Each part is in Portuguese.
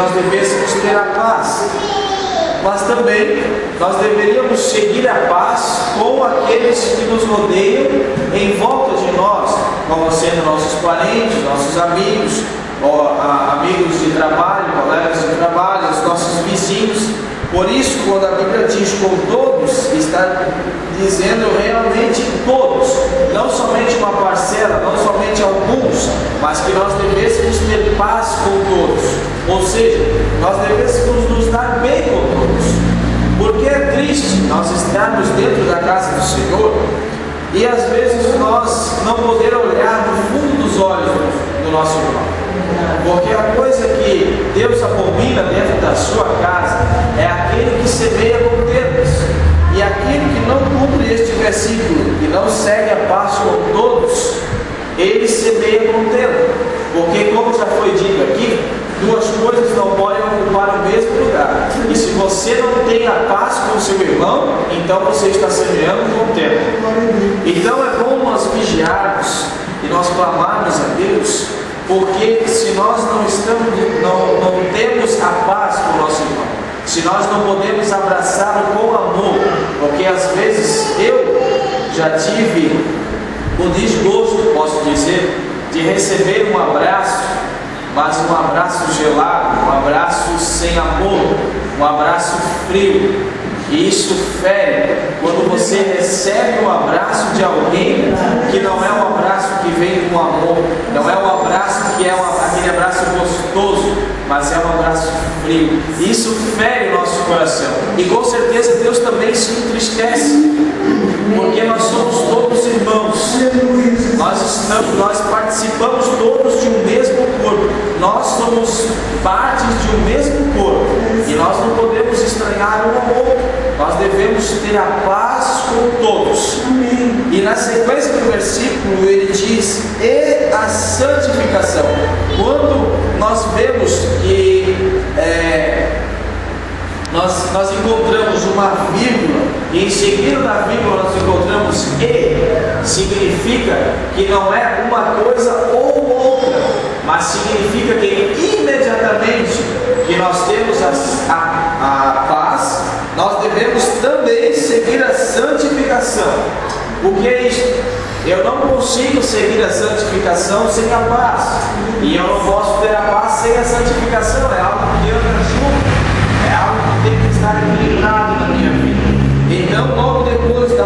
nós devêssemos ter a paz. Mas também nós deveríamos seguir a paz com aqueles que nos rodeiam em volta de nós, como sendo nossos parentes, nossos amigos, amigos de trabalho, colegas de trabalho, os nossos vizinhos. Por isso, quando a Bíblia diz com todos, está dizendo realmente todos, não somente uma parcela, não somente alguns, mas que nós devêssemos ter paz com todos. Ou seja, nós devêssemos nos dar bem com todos. Porque é triste nós estarmos dentro da casa do Senhor e às vezes nós não poder olhar no fundo dos olhos do nosso irmão. Porque a coisa que Deus abomina dentro da sua casa é aquele que semeia contendas. E aquele que não cumpre este versículo, que não segue a paz com todos, ele semeia contenda. Porque, como já foi dito aqui, duas coisas não podem ocupar o mesmo lugar. E se você não tem a paz com o seu irmão, então você está semeando contenda. Então é bom nós vigiarmos e nós clamarmos a Deus, porque se nós não temos a paz com o nosso irmão, se nós não podemos abraçá-lo com amor, porque às vezes eu já tive o desgosto, posso dizer, de receber um abraço, mas um abraço gelado, um abraço sem amor, um abraço frio. E isso fere quando você recebe um abraço de alguém que não é um abraço que vem com amor, não é um abraço que é aquele abraço gostoso, mas é um abraço frio. E isso fere o nosso coração. E com certeza Deus também se entristece, porque nós somos todos irmãos. Nós participamos todos de um mesmo corpo. Nós somos partes de um mesmo corpo. E nós não podemos estranhar um ao outro. Nós devemos ter a paz com todos. E na sequência do versículo ele diz: e a santificação. Quando nós vemos que nós encontramos uma vírgula, e em seguida da vírgula nós encontramos e, significa que não é uma coisa ou outra, mas significa que imediatamente que nós temos a paz, nós devemos também seguir a santificação. O que é isto? Eu não consigo seguir a santificação sem a paz, e eu não posso ter a paz sem a santificação. É algo que anda junto, é algo que tem que estar equilibrado na minha vida. Então, logo depois da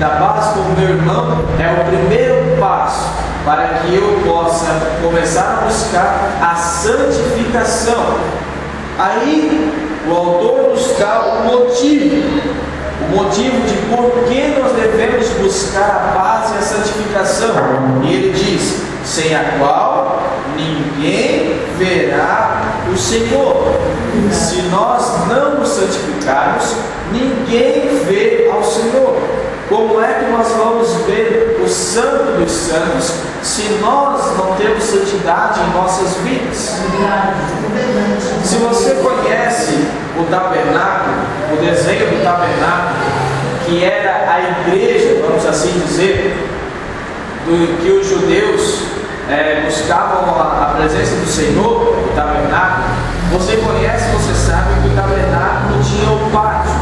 paz com o meu irmão, é o primeiro passo para que eu possa começar a buscar a santificação. Aí o autor nos dá o motivo de por que nós devemos buscar a paz e a santificação. E ele diz: sem a qual ninguém verá o Senhor. Se nós não nos santificarmos, ninguém vê ao Senhor. Como é que nós vamos ver o Santo dos Santos se nós não temos santidade em nossas vidas? Se você conhece o tabernáculo, o desenho do tabernáculo, que era a igreja, vamos assim dizer, que os judeus buscavam a presença do Senhor, o tabernáculo, você conhece, você sabe que o tabernáculo tinha o pátio,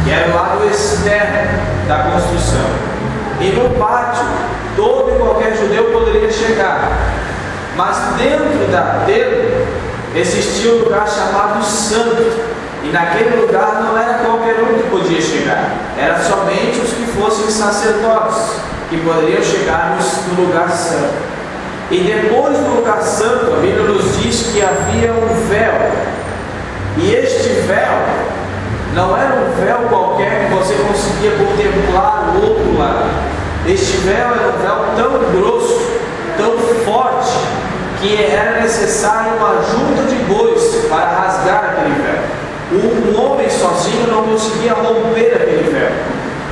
que era o lado externo da construção. E no pátio, todo e qualquer judeu poderia chegar. Mas dentro dele existia um lugar chamado Santo. E naquele lugar não era qualquer um que podia chegar. Era somente os que fossem sacerdotes que poderiam chegar no lugar santo. E depois do lugar santo, a Bíblia nos diz que havia um véu. E este véu não era um véu qualquer que você conseguia contemplar o outro lado. Este véu era um véu tão grosso, tão forte, que era necessário uma junta de bois para rasgar aquele véu. Um homem sozinho não conseguia romper aquele véu.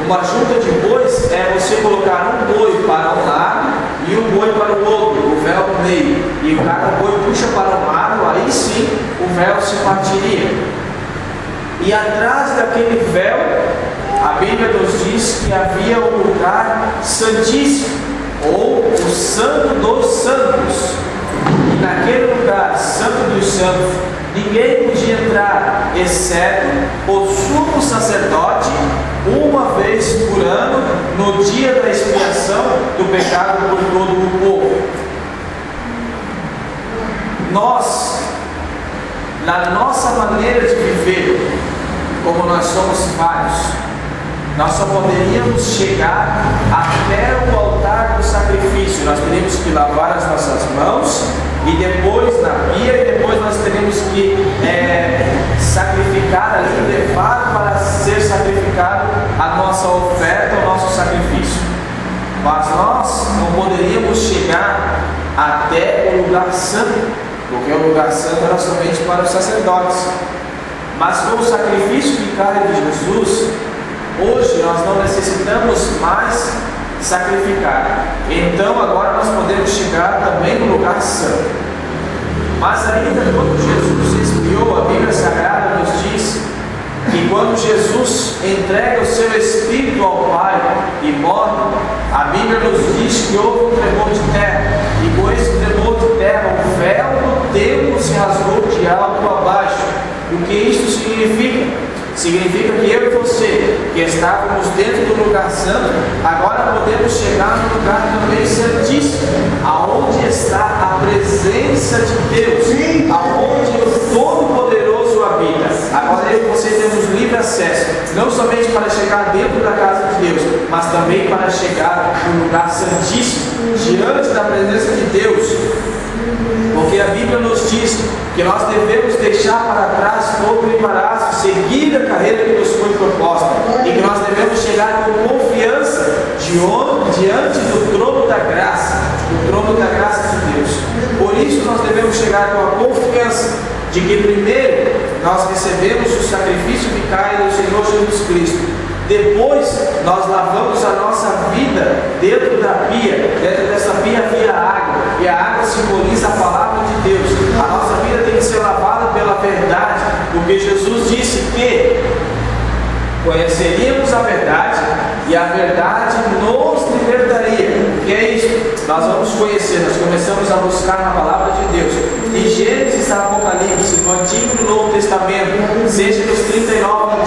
Uma junta de bois é você colocar um boi para um lado e um boi para o outro, o véu no meio. E cada boi puxa para um lado, aí sim o véu se partiria. E atrás daquele véu, a Bíblia nos diz que havia um lugar santíssimo, ou o Santo dos Santos. E naquele lugar, Santo dos Santos, ninguém podia entrar, exceto o sumo sacerdote, uma vez por ano, no dia da expiação do pecado por todo o povo. Nós, na nossa maneira de viver, como nós somos vários, nós só poderíamos chegar até o altar do sacrifício. Nós teríamos que lavar as nossas mãos e depois na pia, e depois nós teríamos que sacrificar ali, levar para ser sacrificado a nossa oferta, o nosso sacrifício. Mas nós não poderíamos chegar até o lugar santo, porque o lugar santo era somente para os sacerdotes. Mas com o sacrifício vicário de Jesus, hoje nós não necessitamos mais sacrificar. Então agora nós podemos chegar também no lugar santo. Mas ainda quando Jesus expiou, a Bíblia Sagrada nos diz que quando Jesus entrega o seu Espírito ao Pai e morre, a Bíblia nos diz que houve um tremor de terra. E com esse tremor de terra, o véu do templo se rasgou de alto a baixo. O que isso significa? Significa que eu e você, que estávamos dentro do lugar santo, agora podemos chegar no lugar também santíssimo, aonde está a presença de Deus, aonde o Todo-Poderoso habita. Agora eu e você temos livre acesso, não somente para chegar dentro da casa de Deus, mas também para chegar no lugar santíssimo, diante da presença de Deus. Porque a Bíblia nos diz que nós devemos deixar para trás todo o embaraço, seguir a carreira que nos foi proposta, e que nós devemos chegar com confiança diante do trono da graça, de Deus. Por isso nós devemos chegar com a confiança de que primeiro nós recebemos o sacrifício vicário do Senhor Jesus Cristo. Depois nós lavamos a nossa vida dentro da pia. Dentro dessa pia havia água, e a água simboliza a palavra de Deus. A nossa vida tem que ser lavada pela verdade, porque Jesus disse que conheceríamos a verdade e a verdade nos libertaria. O que é isso? Nós vamos conhecer, nós começamos a buscar na palavra de Deus. De Gênesis a Apocalipse, no Antigo e no Novo Testamento, seja nos 39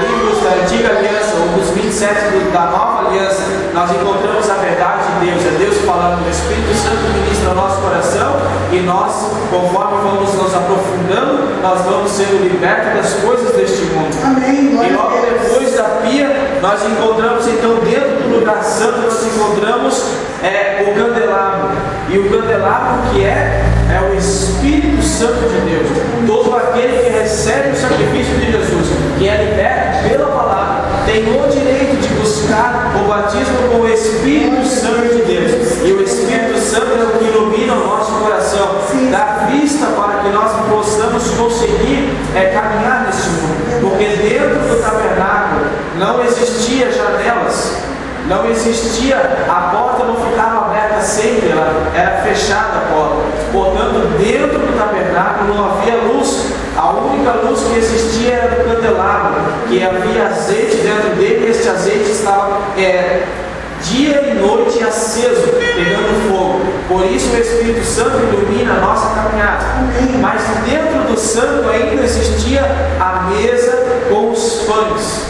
livros da Antiga Aliança ou dos 27 da Nova Aliança, nós encontramos a verdade de Deus. É Deus falando, o Espírito Santo ministra o nosso coração, e nós, conforme vamos nos aprofundando, nós vamos sendo libertos das coisas deste mundo. Amém. E logo depois da pia, nós encontramos então dentro do lugar santo, nós encontramos o candelabro. E o candelabro que é o Espírito Santo de Deus. Todo aquele que recebe o sacrifício de Jesus, que é liberto pela palavra, tem o direito de buscar o batismo com o Espírito Santo de Deus. E o Espírito Santo é o que ilumina o nosso coração, dá vista para que nós possamos conseguir caminhar neste mundo. Porque dentro do tabernáculo não existia janelas, não existia, a porta não ficava aberta sempre, ela era fechada a porta. Portanto, dentro do tabernáculo não havia luz. A única luz que existia era do candelabro, que havia azeite dentro dele, e este azeite estava dia e noite aceso, pegando fogo. Por isso o Espírito Santo ilumina a nossa caminhada. Mas dentro do santo ainda existia a mesa com os pães.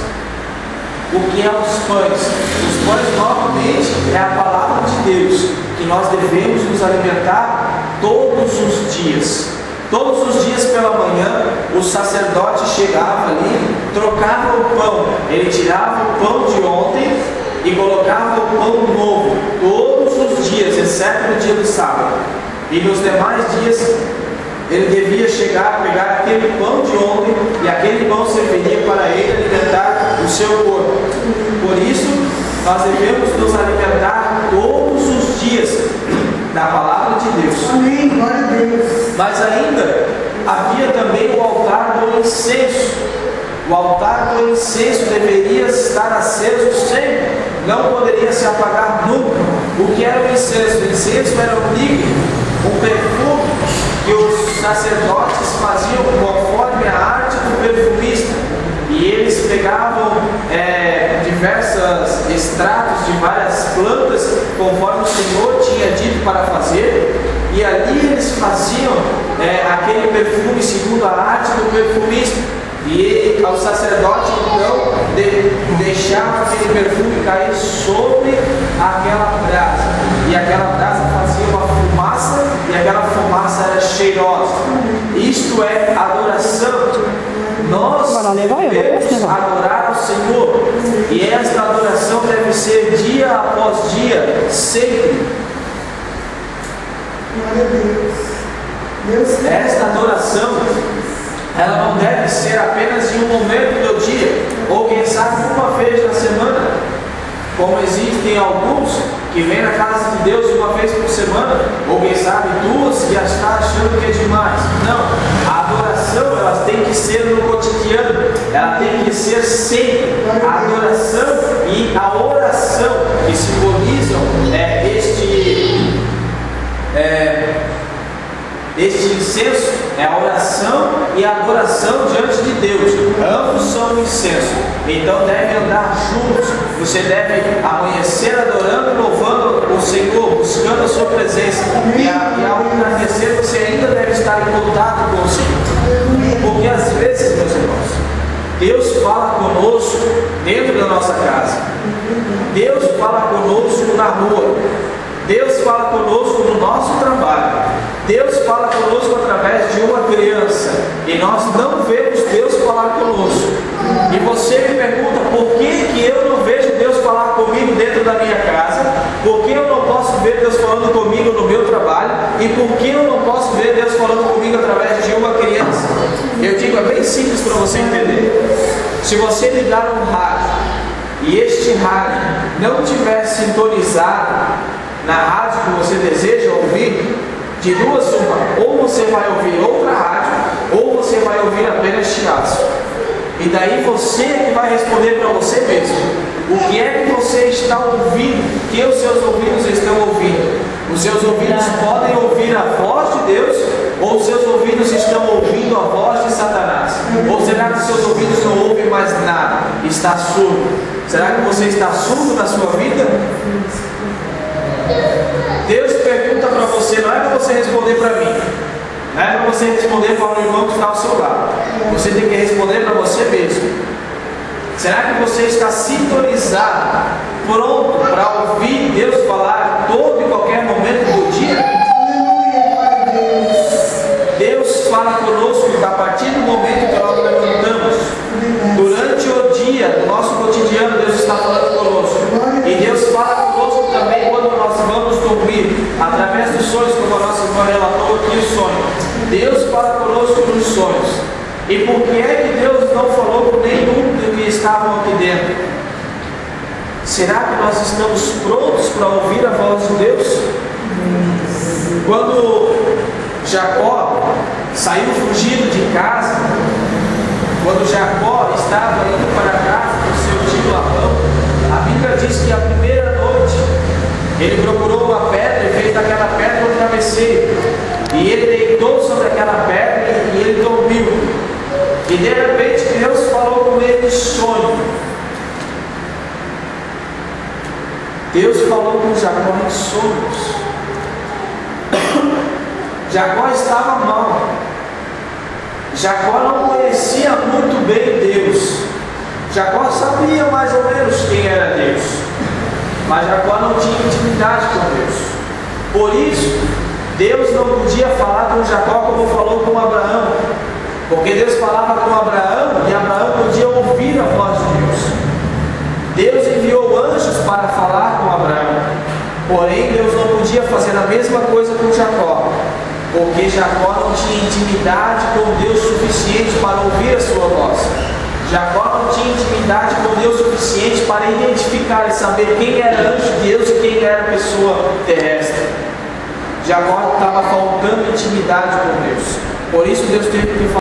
O que é os pães? Os pães, novamente, é a palavra de Deus, que nós devemos nos alimentar todos os dias. Todos os dias pela manhã, o sacerdote chegava ali, trocava o pão. Ele tirava o pão de ontem e colocava o pão novo, todos os dias, exceto no dia do sábado. E nos demais dias, ele devia chegar, pegar aquele pão de ontem, e aquele pão serviria para ele alimentar o seu corpo. Por isso, nós devemos nos alimentar todos os dias da palavra de Deus. Amém, glória a Deus. Mas ainda havia também o altar do incenso. O altar do incenso deveria estar aceso sempre, não poderia se apagar nunca. O que era o incenso? O incenso era um líquido, um perfume que os sacerdotes faziam conforme a arte do perfumista. E eles pegavam diversos extratos de várias plantas coisas conforme o Senhor tinha dito para fazer, e ali eles faziam aquele perfume segundo a arte do perfumista. E o sacerdote então deixava aquele perfume cair sobre aquela brasa, e aquela brasa fazia uma fumaça, e aquela fumaça era cheirosa. Isto é adoração. Nós devemos adorar ao Senhor, e esta adoração deve ser dia após dia, sempre. Esta adoração, ela não deve ser apenas em um momento do dia, ou quem sabe uma vez na semana, como existem alguns que vêm na casa de Deus uma vez por semana, ou quem sabe duas, e já está achando que é demais. Não, a adoração ela tem que ser no cotidiano, ela tem que ser sempre. A adoração e a oração que simbolizam este incenso é a oração e a adoração diante de Deus. Ambos são incenso, então devem andar juntos. Você deve amanhecer adorando e louvando o Senhor, buscando a sua presença, e ao entardecer você ainda deve estar em contato com o Senhor, porque às vezes, meus irmãos, Deus fala conosco dentro da nossa casa, Deus fala conosco na rua, Deus fala conosco no nosso trabalho, Deus fala conosco através de uma criança, e nós não vemos Deus falar conosco. E você me pergunta, por que eu não vejo Deus falar comigo dentro da minha casa? Por que eu não posso ver Deus falando comigo no meu trabalho? E por que eu não posso ver Deus falando comigo através de uma criança? Eu digo, é bem simples para você entender. Se você ligar um rádio, e este rádio não estiver sintonizado na rádio que você deseja ouvir, de duas uma, ou você vai ouvir outra rádio, ou você vai ouvir apenas chiaço. E daí você que vai responder para você mesmo, o que é que você está ouvindo, que os seus ouvidos estão ouvindo. Os seus ouvidos podem ouvir a voz de Deus, ou os seus ouvidos estão ouvindo a voz de Satanás? Ou será que os seus ouvidos não ouvem mais nada? Está surdo. Será que você está surdo na sua vida? Deus pergunta para você, não é para você responder para mim, não é para você responder para o irmão que está ao seu lado, você tem que responder para você mesmo. Será que você está sintonizado, pronto para ouvir Deus falar todo e qualquer momento do dia? Deus fala conosco a partir do momento que nós levantamos. Durante o dia, no nosso cotidiano, Deus está falando conosco. E Deus fala conosco também quando nós vamos dormir, através dos sonhos, como a nossa irmã relatou aqui o sonho. Deus fala conosco nos sonhos. E por que é que Deus não falou com nenhum dos que estavam aqui dentro? Será que nós estamos prontos para ouvir a voz de Deus? Quando Jacó saiu fugido de casa, quando Jacó estava indo para a casa do seu tio Labão, a Bíblia diz que a primeira noite ele procurou uma pedra e fez daquela pedra um travesseiro, e ele deitou sobre aquela pedra e ele dormiu. E de repente Deus falou com ele em sonho. Deus falou com Jacó em sonhos. Jacó estava mal. Jacó não conhecia muito bem Deus. Jacó sabia mais ou menos quem era Deus, mas Jacó não tinha intimidade com Deus. Por isso, Deus não podia falar com Jacó como falou com Abraão, porque Deus falava com Abraão e Abraão podia ouvir a voz de Deus. Deus enviou anjos para falar com Abraão, porém Deus não podia fazer a mesma coisa com Jacó, porque Jacó não tinha intimidade com Deus suficiente para ouvir a sua voz. Jacó não tinha intimidade com Deus suficiente para identificar e saber quem era anjo de Deus e quem era pessoa terrestre. Jacó estava faltando intimidade com Deus. Por isso Deus teve que falar.